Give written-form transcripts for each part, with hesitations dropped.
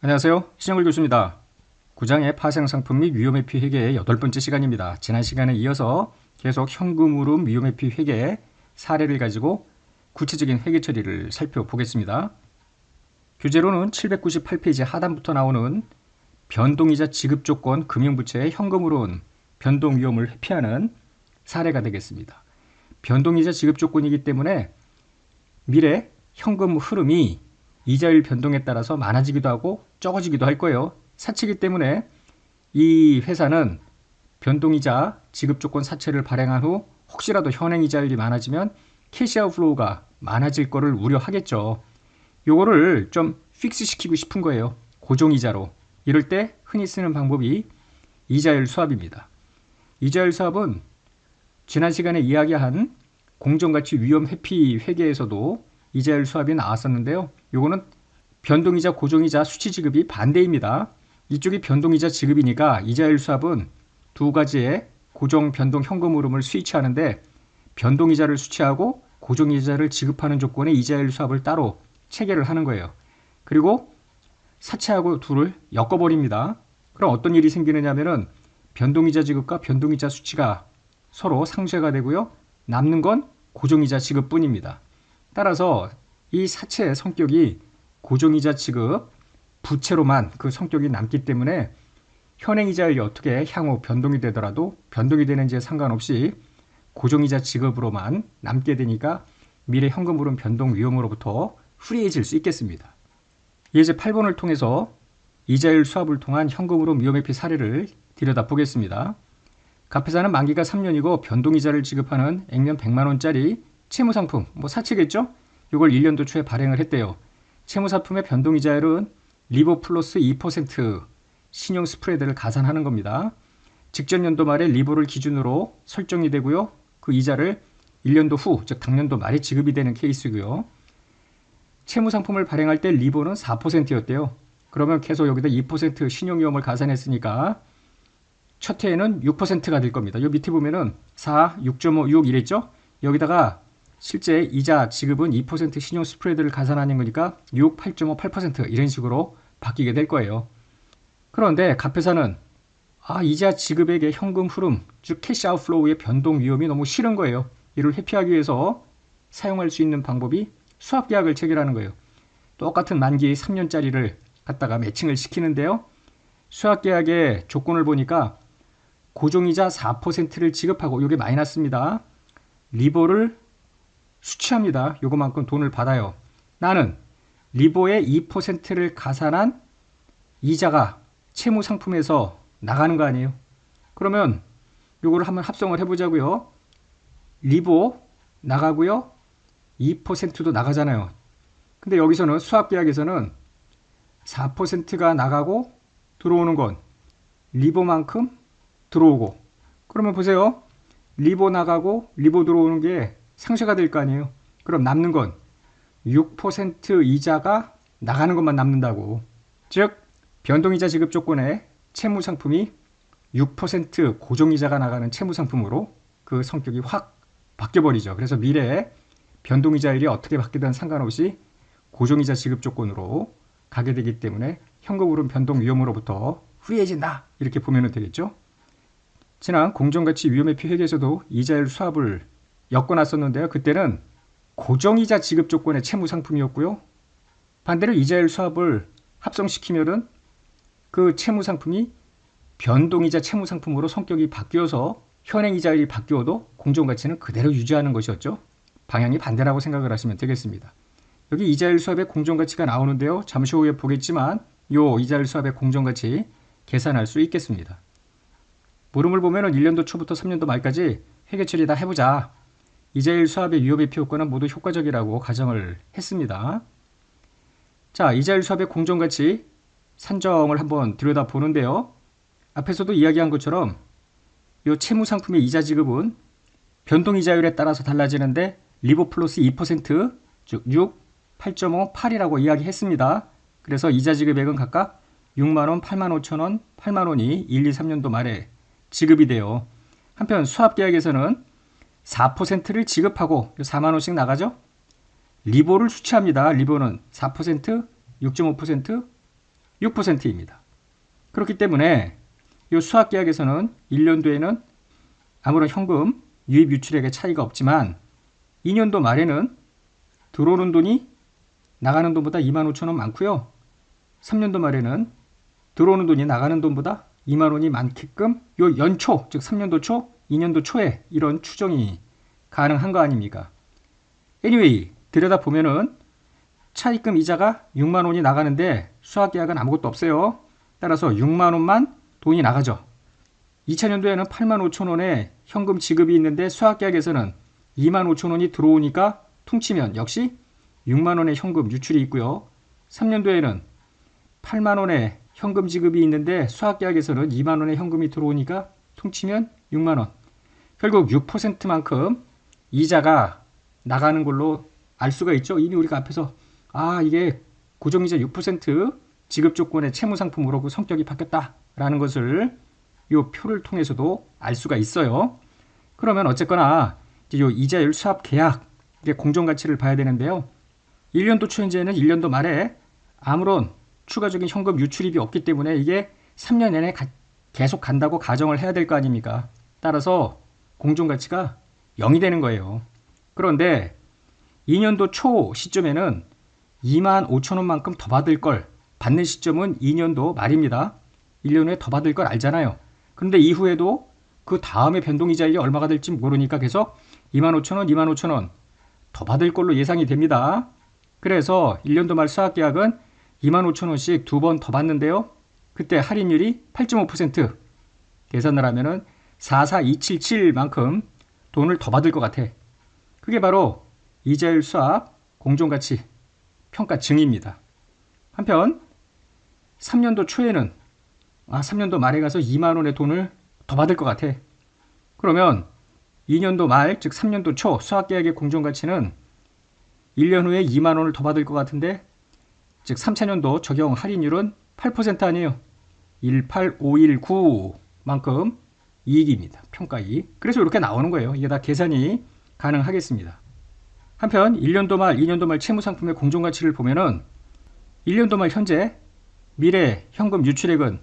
안녕하세요. 신영글 교수입니다. 구장의 파생상품 및 위험회피 회계의 8번째 시간입니다. 지난 시간에 이어서 계속 현금흐름 위험회피 회계 사례를 가지고 구체적인 회계 처리를 살펴보겠습니다. 교재로는 798페이지 하단부터 나오는 변동이자 지급조건 금융부채의 현금흐름 변동 위험을 회피하는 사례가 되겠습니다. 변동이자 지급조건이기 때문에 미래 현금 흐름이 이자율 변동에 따라서 많아지기도 하고 적어지기도 할 거예요. 사채이기 때문에 이 회사는 변동이자 지급조건 사채를 발행한 후 혹시라도 현행이자율이 많아지면 캐시아웃 플로우가 많아질 거를 우려하겠죠. 요거를 좀 픽스 시키고 싶은 거예요. 고정이자로. 이럴 때 흔히 쓰는 방법이 이자율 수합입니다. 이자율 수합은 지난 시간에 이야기한 공정가치 위험 회피 회계에서도 이자율 수합이 나왔었는데요. 요거는 변동이자 고정이자 수치 지급이 반대입니다. 이쪽이 변동이자 지급이니까 이자율 수합은 두 가지의 고정 변동 현금 흐름을 스위치하는데 변동이자를 수취하고 고정이자를 지급하는 조건의 이자율 수합을 따로 체계를 하는 거예요. 그리고 사채하고 둘을 엮어버립니다. 그럼 어떤 일이 생기느냐면은 변동이자 지급과 변동이자 수치가 서로 상쇄가 되고요. 남는 건 고정이자 지급뿐입니다. 따라서 이 사채의 성격이 고정이자 지급, 부채로만 그 성격이 남기 때문에 현행이자율이 어떻게 향후 변동이 되더라도 변동이 되는지에 상관없이 고정이자 지급으로만 남게 되니까 미래 현금흐름 변동 위험으로부터 프리해질 수 있겠습니다. 예제 8번을 통해서 이자율 수합을 통한 현금흐름 위험회피 사례를 들여다보겠습니다. 갑회사는 만기가 3년이고 변동이자를 지급하는 액면 100만원짜리 채무상품, 사채겠죠? 이걸 1년도 초에 발행을 했대요. 채무상품의 변동이자율은 리보 플러스 2% 신용 스프레드를 가산하는 겁니다. 직전 연도 말에 리보를 기준으로 설정이 되고요. 그 이자를 1년도 후, 즉 당년도 말에 지급이 되는 케이스고요. 채무상품을 발행할 때 리보는 4%였대요. 그러면 계속 여기다 2% 신용위험을 가산했으니까 첫 해에는 6%가 될 겁니다. 요 밑에 보면은 4, 6.5, 6 이랬죠? 여기다가 실제 이자 지급은 2% 신용 스프레드를 가산하는 거니까 6, 8.5, 8% 이런 식으로 바뀌게 될 거예요. 그런데 갑회사는 이자 지급액의 현금 흐름, 즉 캐시 아웃플로우의 변동 위험이 너무 싫은 거예요. 이를 회피하기 위해서 사용할 수 있는 방법이 수합계약을 체결하는 거예요. 똑같은 만기 3년짜리를 갖다가 매칭을 시키는데요. 수합계약의 조건을 보니까 고정이자 4%를 지급하고 이게 마이너스입니다. 리보를 수취합니다. 요거만큼 돈을 받아요. 나는 리보의 2%를 가산한 이자가 채무 상품에서 나가는 거 아니에요. 그러면 요거를 한번 합성을 해보자고요. 리보 나가고요. 2%도 나가잖아요. 근데 여기서는 수합계약에서는 4%가 나가고 들어오는 건 리보만큼 들어오고, 그러면 보세요. 리보 나가고 리보 들어오는 게 상쇄가 될 거 아니에요. 그럼 남는 건 6% 이자가 나가는 것만 남는다고. 즉 변동이자 지급 조건의 채무상품이 6% 고정이자가 나가는 채무상품으로 그 성격이 확 바뀌어버리죠. 그래서 미래에 변동이자율이 어떻게 바뀌든 상관없이 고정이자 지급 조건으로 가게 되기 때문에 현금흐름 변동 위험으로부터 프리해진다, 이렇게 보면 되겠죠. 지난 공정가치 위험회피 회계에서도 이자율 수합을 엮어놨었는데요. 그때는 고정이자 지급 조건의 채무상품이었고요. 반대로 이자율 수합을 합성시키면은 그 채무상품이 변동이자 채무상품으로 성격이 바뀌어서 현행이자율이 바뀌어도 공정가치는 그대로 유지하는 것이었죠. 방향이 반대라고 생각을 하시면 되겠습니다. 여기 이자율 수합의 공정가치가 나오는데요. 잠시 후에 보겠지만 요 이자율 수합의 공정가치 계산할 수 있겠습니다. 물음을 보면은 1년도 초부터 3년도 말까지 회계 처리 다 해보자. 이자율 수합의 위험회피 효과는 모두 효과적이라고 가정을 했습니다. 자, 이자율 수합의 공정가치 산정을 한번 들여다보는데요. 앞에서도 이야기한 것처럼 이 채무상품의 이자 지급은 변동이자율에 따라서 달라지는데 리보 플러스 2%, 즉 6, 8.5, 8이라고 이야기했습니다. 그래서 이자 지급액은 각각 6만원, 8만 5천원, 8만원이 1, 2, 3년도 말에 지급이 돼요. 한편 수합계약에서는 4%를 지급하고 4만원씩 나가죠. 리보를 수취합니다. 리보는 4%, 6.5%, 6%입니다. 그렇기 때문에 이 수학계약에서는 1년도에는 아무런 현금 유입 유출액의 차이가 없지만 2년도 말에는 들어오는 돈이 나가는 돈보다 25,000원 많고요. 3년도 말에는 들어오는 돈이 나가는 돈보다 2만 원이 많게끔 요 연초, 즉 3년도 초, 2년도 초에 이런 추정이 가능한 거 아닙니까? anyway, 들여다보면은 차입금 이자가 6만 원이 나가는데 수학계약은 아무것도 없어요. 따라서 6만 원만 돈이 나가죠. 2000년도에는 8만 5천 원의 현금 지급이 있는데 수학계약에서는 2만 5천 원이 들어오니까 퉁치면 역시 6만 원의 현금 유출이 있고요. 3년도에는 8만 원의 현금 지급이 있는데 수학계약에서는 2만 원의 현금이 들어오니까 퉁치면 6만 원. 결국 6%만큼 이자가 나가는 걸로 알 수가 있죠. 이미 우리가 앞에서 이게 고정이자 6% 지급 조건의 채무상품으로 그 성격이 바뀌었다라는 것을 이 표를 통해서도 알 수가 있어요. 그러면 어쨌거나 이 이자율 수합 계약 공정가치를 봐야 되는데요. 1년도 초현재는 1년도 말에 아무런 추가적인 현금 유출입이 없기 때문에 이게 3년 내내 계속 간다고 가정을 해야 될 거 아닙니까? 따라서 공정가치가 0이 되는 거예요. 그런데 2년도 초 시점에는 2만 5천 원만큼 더 받을 걸 받는 시점은 2년도 말입니다. 1년 후에 더 받을 걸 알잖아요. 그런데 이후에도 그 다음에 변동이자율이 얼마가 될지 모르니까 계속 2만 5천 원, 2만 5천 원 더 받을 걸로 예상이 됩니다. 그래서 1년도 말 수학계약은 2만 5천 원씩 두 번 더 받는데요. 그때 할인율이 8.5% 계산을 하면은 44277만큼 돈을 더 받을 것 같아. 그게 바로 이자율 수합 공정가치 평가 증입니다. 한편 3년도 초에는 3년도 말에 가서 2만 원의 돈을 더 받을 것 같아. 그러면 2년도 말, 즉 3년도 초 수학계약의 공정가치는 1년 후에 2만 원을 더 받을 것 같은데, 즉 3차년도 적용 할인율은 8% 아니에요. 18519만큼 이익입니다. 평가이익. 그래서 이렇게 나오는 거예요. 이게 다 계산이 가능하겠습니다. 한편 1년도 말, 2년도 말 채무상품의 공정가치를 보면은 1년도 말 현재 미래 현금 유출액은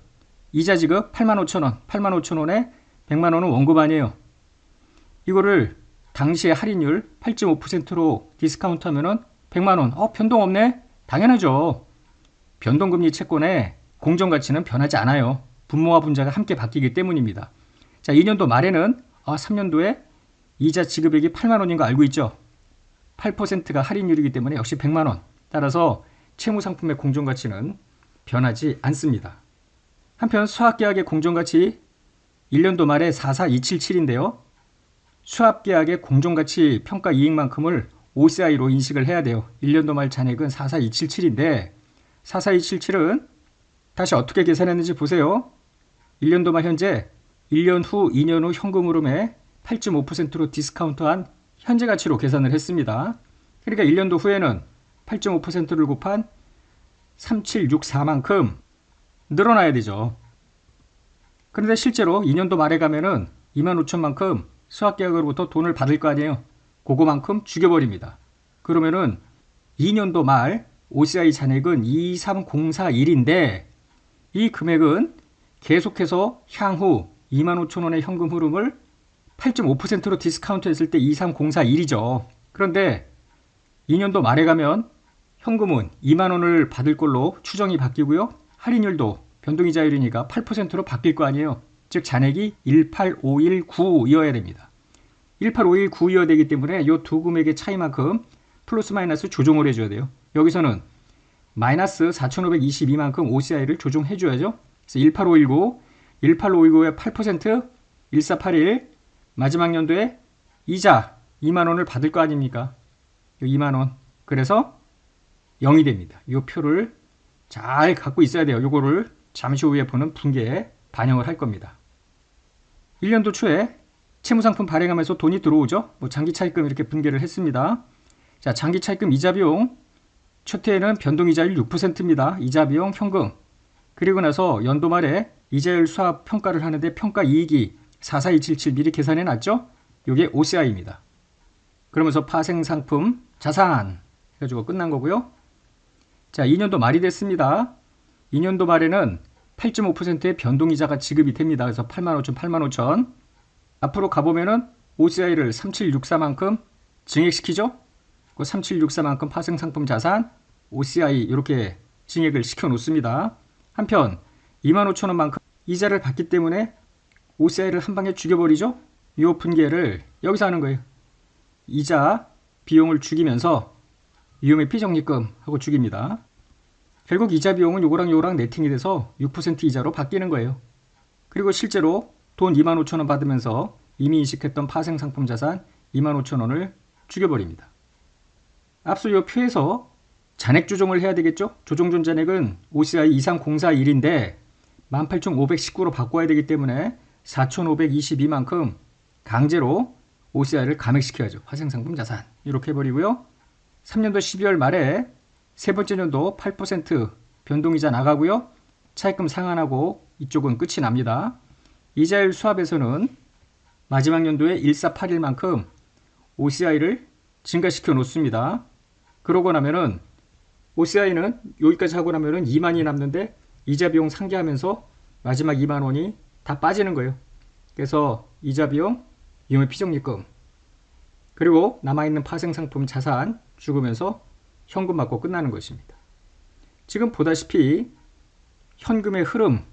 이자 지급 8만 5천 원, 8만 5천 원에 100만 원은 원금 아니에요. 이거를 당시의 할인율 8.5%로 디스카운트 하면은 100만 원. 변동 없네? 당연하죠. 변동금리 채권의 공정가치는 변하지 않아요. 분모와 분자가 함께 바뀌기 때문입니다. 자, 2년도 말에는 3년도에 이자 지급액이 8만 원인 거 알고 있죠? 8%가 할인율이기 때문에 역시 100만 원. 따라서 채무상품의 공정가치는 변하지 않습니다. 한편 수학계약의 공정가치 1년도 말에 44277인데요. 수합계약의 공정가치 평가 이익만큼을 OCI로 인식을 해야 돼요. 1년도 말 잔액은 44277인데 44277은 다시 어떻게 계산했는지 보세요. 1년도 말 현재 1년 후, 2년 후 현금 흐름에 8.5%로 디스카운트한 현재 가치로 계산을 했습니다. 그러니까 1년도 후에는 8.5%를 곱한 3764만큼 늘어나야 되죠. 그런데 실제로 2년도 말에 가면은 2만 5천만큼 수학계약으로부터 돈을 받을 거 아니에요. 그거만큼 죽여버립니다. 그러면은 2년도 말 OCI 잔액은 23041인데 이 금액은 계속해서 향후 2만 5천 원의 현금 흐름을 8.5%로 디스카운트 했을 때 23041이죠. 그런데 2년도 말에 가면 현금은 2만 원을 받을 걸로 추정이 바뀌고요. 할인율도 변동이자율이니까 8%로 바뀔 거 아니에요. 즉 잔액이 18519이어야 됩니다. 18519이어야 되기 때문에 이 두 금액의 차이만큼 플러스 마이너스 조정을 해줘야 돼요. 여기서는 마이너스 4522만큼 OCI를 조정해줘야죠. 그래서 18519, 18519의 8%, 1481 마지막 연도에 이자 2만 원을 받을 거 아닙니까? 2만 원. 그래서 0이 됩니다. 이 표를 잘 갖고 있어야 돼요. 이거를 잠시 후에 보는 분기에 반영을 할 겁니다. 1년도 초에 채무상품 발행하면서 돈이 들어오죠. 장기 차입금 이렇게 분개를 했습니다. 자, 장기 차입금 이자 비용 초태에는 변동이자율 6%입니다. 이자 비용 현금. 그리고 나서 연도 말에 이자율 수합 평가를 하는데 평가 이익이 44277 미리 계산해 놨죠. 이게 OCI입니다. 그러면서 파생상품 자산 해가지고 끝난 거고요. 자, 2년도 말이 됐습니다. 2년도 말에는 8.5%의 변동이자가 지급이 됩니다. 그래서 85,000, 85,000. 앞으로 가보면은 OCI를 3764만큼 증액시키죠? 그 3764만큼 파생상품 자산, OCI 이렇게 증액을 시켜 놓습니다. 한편 25,000원만큼 이자를 받기 때문에 OCI를 한 방에 죽여버리죠? 이 분기를 여기서 하는 거예요. 이자 비용을 죽이면서 위험회피 적립금 하고 죽입니다. 결국 이자 비용은 요거랑 네팅이 돼서 6% 이자로 바뀌는 거예요. 그리고 실제로 돈 25,000원 받으면서 이미 이식했던 파생상품 자산 25,000원을 죽여버립니다. 앞서 이 표에서 잔액 조정을 해야 되겠죠? 조정존 잔액은 OCI 23041인데 18,519로 바꿔야 되기 때문에 4,522만큼 강제로 OCI를 감액시켜야죠. 파생상품 자산 이렇게 해버리고요. 3년도 12월 말에 세 번째 년도 8% 변동이자 나가고요. 차입금 상환하고 이쪽은 끝이 납니다. 이자율 수합에서는 마지막 연도에 1481만큼 OCI를 증가시켜 놓습니다. 그러고 나면은 OCI는 여기까지 하고 나면은 2만이 남는데 이자 비용 상계하면서 마지막 2만 원이 다 빠지는 거예요. 그래서 이자 비용, 위험회피 적립금, 그리고 남아있는 파생상품 자산 죽으면서 현금 받고 끝나는 것입니다. 지금 보다시피 현금의 흐름,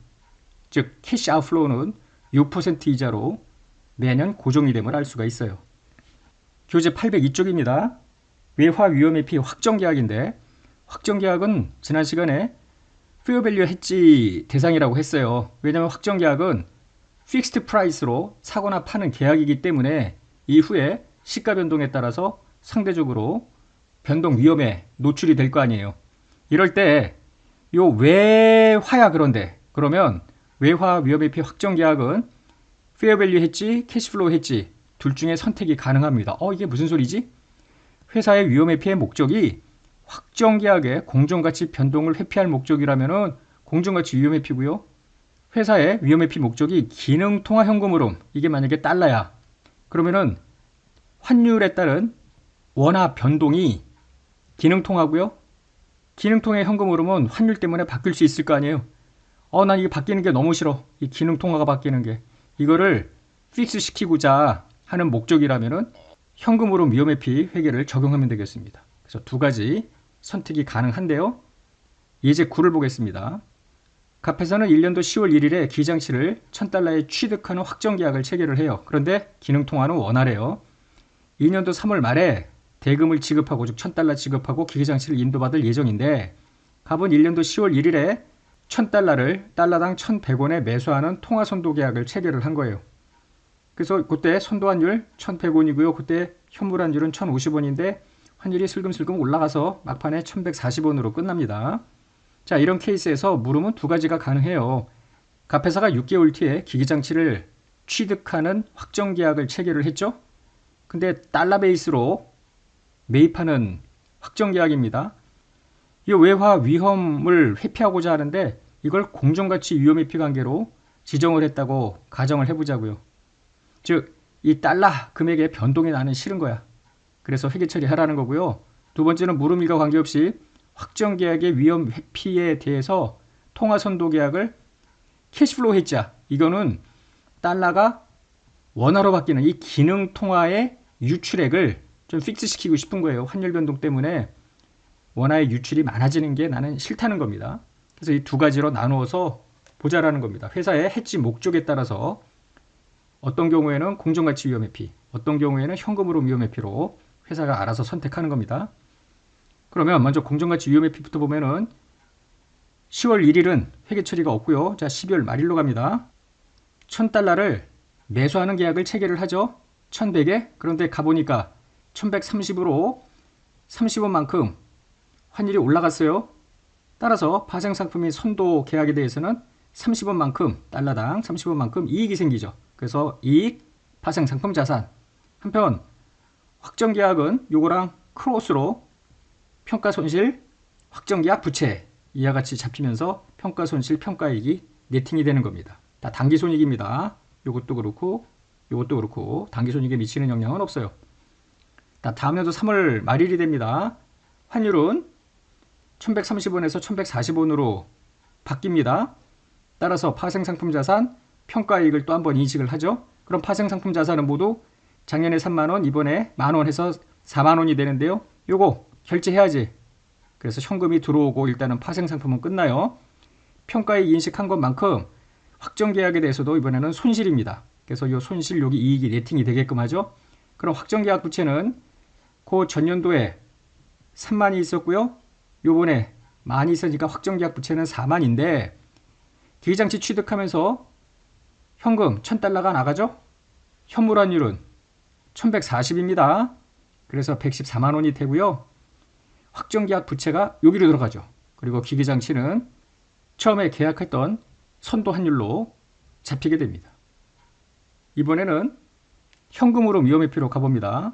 즉 캐시 아웃플로우는 6% 이자로 매년 고정이 됨을 알 수가 있어요. 교재 802쪽입니다. 외화 위험회피 확정계약인데 확정계약은 지난 시간에 페어밸류 해지 대상이라고 했어요. 왜냐하면 확정계약은 픽스드 프라이스로 사거나 파는 계약이기 때문에 이후에 시가 변동에 따라서 상대적으로 변동 위험에 노출이 될 거 아니에요. 이럴 때 요 외화야 그런데 그러면 외화 위험회피 확정계약은 페어밸류 해지, 캐시플로우 해지 둘 중에 선택이 가능합니다. 이게 무슨 소리지? 회사의 위험회피의 목적이 확정계약의 공정가치 변동을 회피할 목적이라면은 공정가치 위험회피고요. 회사의 위험회피 목적이 기능통화 현금 흐름, 이게 만약에 달러야. 그러면은 환율에 따른 원화 변동이 기능통화고요. 기능통화의 현금 흐름은 환율 때문에 바뀔 수 있을 거 아니에요. 난 이게 바뀌는 게 너무 싫어. 이 기능통화가 바뀌는 게. 이거를 픽스 시키고자 하는 목적이라면은 현금 흐름 위험회피 회계를 적용하면 되겠습니다. 그래서 두 가지 선택이 가능한데요. 예제 9를 보겠습니다. 갑회사는 1년도 10월 1일에 기장치를 1000달러에 취득하는 확정계약을 체결을 해요. 그런데 기능통화는 원화래요. 2년도 3월 말에 대금을 지급하고 즉 1000달러 지급하고 기계장치를 인도받을 예정인데 갑은 1년도 10월 1일에 1000달러를 달러당 1100원에 매수하는 통화선도계약을 체결을 한 거예요. 그래서 그때 선도환율 1100원이고요. 그때 현물환율은 1050원인데 환율이 슬금슬금 올라가서 막판에 1140원으로 끝납니다. 자, 이런 케이스에서 물음은 두 가지가 가능해요. 갑회사가 6개월 뒤에 기기장치를 취득하는 확정계약을 체결을 했죠. 근데 달러 베이스로 매입하는 확정계약입니다. 이 외화 위험을 회피하고자 하는데 이걸 공정가치 위험회피 관계로 지정을 했다고 가정을 해보자고요. 즉, 이 달러 금액의 변동이 나는 싫은 거야. 그래서 회계 처리하라는 거고요. 두 번째는 물음일과 관계없이 확정계약의 위험 회피에 대해서 통화선도계약을 캐시플로우 해지야. 이거는 달러가 원화로 바뀌는 이 기능통화의 유출액을 좀 픽스시키고 싶은 거예요. 환율 변동 때문에 원화의 유출이 많아지는 게 나는 싫다는 겁니다. 그래서 이 두 가지로 나누어서 보자라는 겁니다. 회사의 해지 목적에 따라서 어떤 경우에는 공정가치 위험회피, 어떤 경우에는 현금으로 위험회피로 회사가 알아서 선택하는 겁니다. 그러면 먼저 공정가치 위험회피부터 보면은 10월 1일은 회계 처리가 없고요. 자, 12월 말일로 갑니다. 1000달러를 매수하는 계약을 체결을 하죠. 1100에. 그런데 가보니까 1130으로 30원만큼 환율이 올라갔어요. 따라서 파생상품이 선도 계약에 대해서는 30원만큼 달러당 30원만큼 이익이 생기죠. 그래서 이익, 파생상품 자산. 한편 확정계약은 요거랑 크로스로 평가손실, 확정계약 부채 이와 같이 잡히면서 평가손실, 평가이익이 네팅이 되는 겁니다. 다 단기손익입니다. 요것도 그렇고 요것도 그렇고 단기손익에 미치는 영향은 없어요. 다음 연도 3월 말일이 됩니다. 환율은 1130원에서 1140원으로 바뀝니다. 따라서 파생상품자산 평가이익을 또 한번 인식을 하죠. 그럼 파생상품자산은 모두 작년에 3만원, 이번에 만원 해서 4만원이 되는데요. 요거 결제해야지. 그래서 현금이 들어오고 일단은 파생상품은 끝나요. 평가이익 인식한 것만큼 확정계약에 대해서도 이번에는 손실입니다. 그래서 이 손실 여기 이익이 네팅이 되게끔 하죠. 그럼 확정계약 부채는 그 전년도에 3만이 있었고요. 요번에 만이 있으니까 확정계약 부채는 4만인데 기기장치 취득하면서 현금 1000달러가 나가죠. 현물환율은 1140입니다. 그래서 114만원이 되고요. 확정계약 부채가 여기로 들어가죠. 그리고 기기장치는 처음에 계약했던 선도환율로 잡히게 됩니다. 이번에는 현금으로 위험회피로 가봅니다.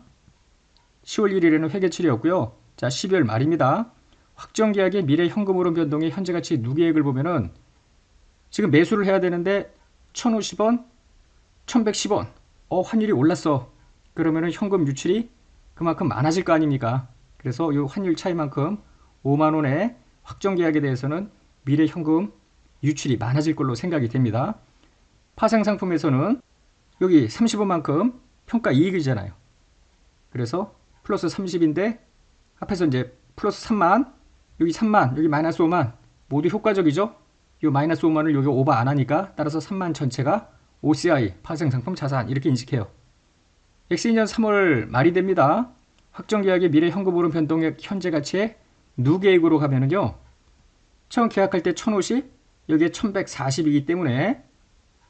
10월 1일에는 회계처리였고요. 자, 12월 말입니다. 확정계약의 미래 현금으로 변동의 현재가치 누계액을 보면은 지금 매수를 해야 되는데 1050원, 1110원. 환율이 올랐어. 그러면은 현금 유출이 그만큼 많아질 거 아닙니까? 그래서 이 환율 차이만큼 5만원의 확정계약에 대해서는 미래 현금 유출이 많아질 걸로 생각이 됩니다. 파생상품에서는 여기 30원만큼 평가 이익이잖아요. 그래서 플러스 30인데 앞에서 이제 플러스 3만, 여기 3만, 여기 마이너스 5만 모두 효과적이죠. 이 마이너스 5만을 여기 오버 안 하니까 따라서 3만 전체가 OCI 파생상품 자산 이렇게 인식해요. X2년 3월 말이 됩니다. 확정계약의 미래 현금으로 변동액 현재가치의 누계액으로 가면은요. 처음 계약할 때 1050, 여기에 1140이기 때문에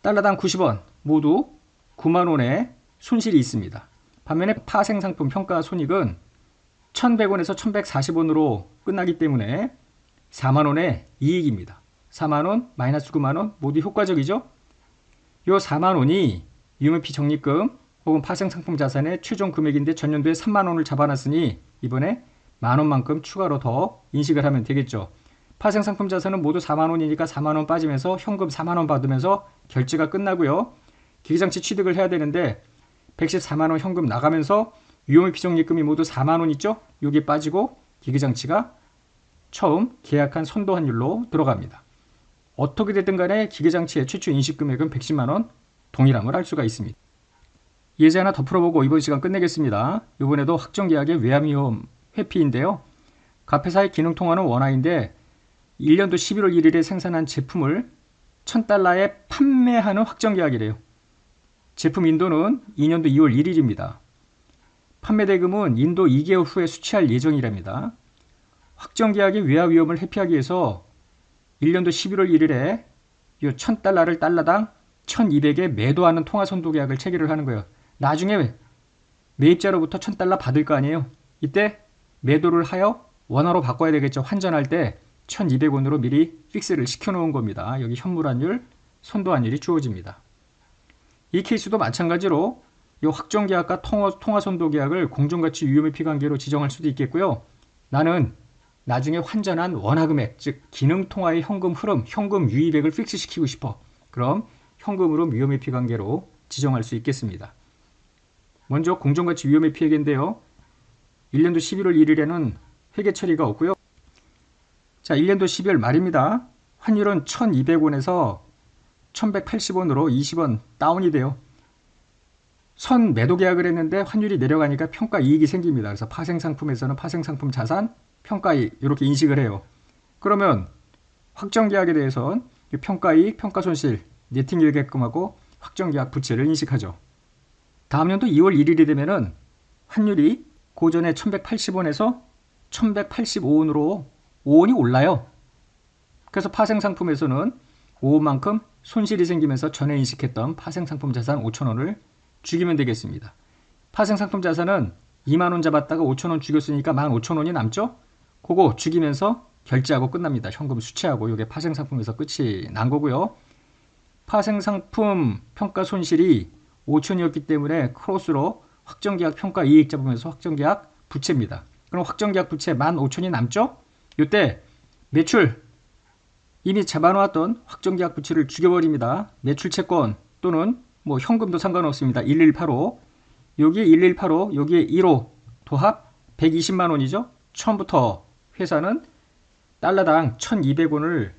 달러당 90원 모두 9만원의 손실이 있습니다. 반면에 파생상품 평가손익은 1100원에서 1140원으로 끝나기 때문에 4만원의 이익입니다. 4만원, 마이너스 9만원 모두 효과적이죠? 요 4만원이 위험회피 적립금 혹은 파생상품 자산의 최종 금액인데 전년도에 3만원을 잡아놨으니 이번에 만원만큼 추가로 더 인식을 하면 되겠죠. 파생상품 자산은 모두 4만원이니까 4만원 빠지면서 현금 4만원 받으면서 결제가 끝나고요. 기기장치 취득을 해야 되는데 114만원 현금 나가면서 위험회피 적립금이 모두 4만원 있죠? 여기 빠지고 기기장치가 처음 계약한 선도환율로 들어갑니다. 어떻게 됐든 간에 기계장치의 최초 인식금액은 110만원 동일함을 알 수가 있습니다. 예제 하나 더 풀어보고 이번 시간 끝내겠습니다. 이번에도 확정계약의 외환위험 회피인데요. 가페사의 기능통화는 원화인데 1년도 11월 1일에 생산한 제품을 1000달러에 판매하는 확정계약이래요. 제품 인도는 2년도 2월 1일입니다. 판매 대금은 인도 2개월 후에 수취할 예정이랍니다. 확정계약의 외화위험을 회피하기 위해서 1년도 11월 1일에 이 1000달러를 달러당 1200에 매도하는 통화선도계약을 체결을 하는 거예요. 나중에 매입자로부터 1000달러 받을 거 아니에요. 이때 매도를 하여 원화로 바꿔야 되겠죠. 환전할 때 1200원으로 미리 픽스를 시켜놓은 겁니다. 여기 현물환율, 선도환율이 주어집니다. 이 케이스도 마찬가지로 이 확정계약과 통화선도계약을 공정가치 위험회피 관계로 지정할 수도 있겠고요. 나는 나중에 환전한 원화금액, 즉 기능통화의 현금 흐름, 현금 유입액을 픽스시키고 싶어. 그럼 현금으로 위험회피 관계로 지정할 수 있겠습니다. 먼저 공정가치 위험회피 회계인데요. 1년도 11월 1일에는 회계 처리가 없고요. 자, 1년도 12월 말입니다. 환율은 1200원에서 1180원으로 20원 다운이 돼요. 선 매도 계약을 했는데 환율이 내려가니까 평가 이익이 생깁니다. 그래서 파생상품에서는 파생상품 자산, 평가이익 이렇게 인식을 해요. 그러면 확정계약에 대해서는 평가이익, 평가손실, 네팅일객금하고 확정계약 부채를 인식하죠. 다음 연도 2월 1일이 되면은 환율이 고전에 1180원에서 1185원으로 5원이 올라요. 그래서 파생상품에서는 5원만큼 손실이 생기면서 전에 인식했던 파생상품 자산 5천원을 죽이면 되겠습니다. 파생상품 자산은 2만원 잡았다가 5천원 죽였으니까 15,000원이 남죠? 그거 죽이면서 결제하고 끝납니다. 현금 수취하고 이게 파생상품에서 끝이 난 거고요. 파생상품 평가 손실이 5천이었기 때문에 크로스로 확정계약 평가 이익 잡으면서 확정계약 부채입니다. 그럼 확정계약 부채 15,000이 남죠? 이때 매출 이미 잡아놓았던 확정계약 부채를 죽여버립니다. 매출 채권 또는 뭐 현금도 상관없습니다. 1185 여기에 1185 여기에 1호 도합 120만원이죠. 처음부터 회사는 달러당 1200원을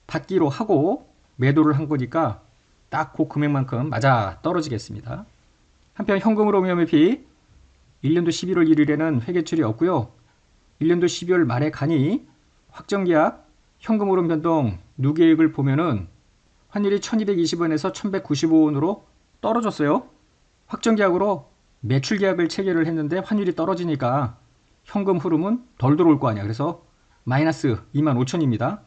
받기로 하고 매도를 한 거니까 딱 그 금액만큼 맞아 떨어지겠습니다. 한편 현금으로 위험회피 1년도 11월 1일에는 회계처리 없고요. 1년도 12월 말에 가니 확정계약 현금으로 변동 누계액을 보면은 환율이 1220원에서 1195원으로 떨어졌어요. 확정계약으로 매출계약을 체결을 했는데 환율이 떨어지니까 현금 흐름은 덜 들어올 거 아니야. 그래서 마이너스 25,000입니다.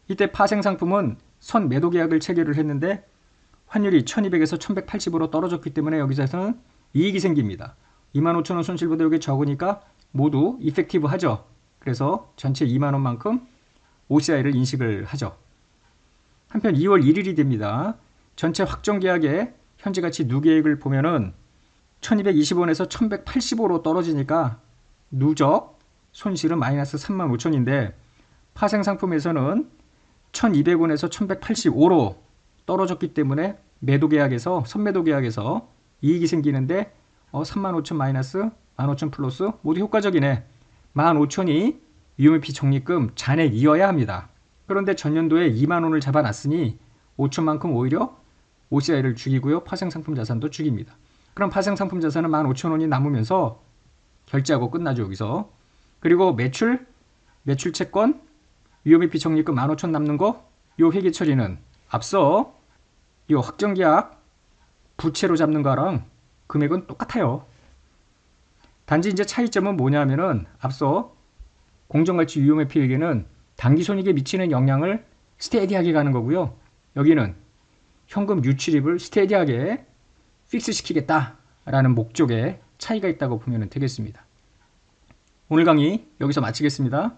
이때 파생상품은 선 매도계약을 체결을 했는데 환율이 1200에서 1180으로 떨어졌기 때문에 여기서는 이익이 생깁니다. 25,000원 손실보다 여기 적으니까 모두 이펙티브 하죠. 그래서 전체 2만원만큼 OCI를 인식을 하죠. 한편 2월 1일이 됩니다. 전체 확정계약의 현재가치 누계액을 보면은 1220원에서 1185로 떨어지니까 누적 손실은 마이너스 35,000인데 파생상품에서는 1200원에서 1185로 떨어졌기 때문에 매도계약에서 선매도계약에서 이익이 생기는데 35,000 마이너스 15,000 플러스 모두 효과적이네. 15,000이 위험회피 적립금 잔액이어야 합니다. 그런데 전년도에 2만원을 잡아놨으니 5,000만큼 오히려 OCI를 죽이고요. 파생상품 자산도 죽입니다. 그럼 파생상품 자산은 15,000원이 남으면서 결제하고 끝나죠. 여기서. 그리고 매출채권, 위험회피 적립금 15,000 남는 거, 요 회계 처리는 앞서 요 확정계약 부채로 잡는 거랑 금액은 똑같아요. 단지 이제 차이점은 뭐냐면은 앞서 공정가치 위험회피 회계는 당기손익에 미치는 영향을 스테디하게 가는 거고요. 여기는 현금 유출입을 스테디하게 픽스시키겠다라는 목적에 차이가 있다고 보면 되겠습니다. 오늘 강의 여기서 마치겠습니다.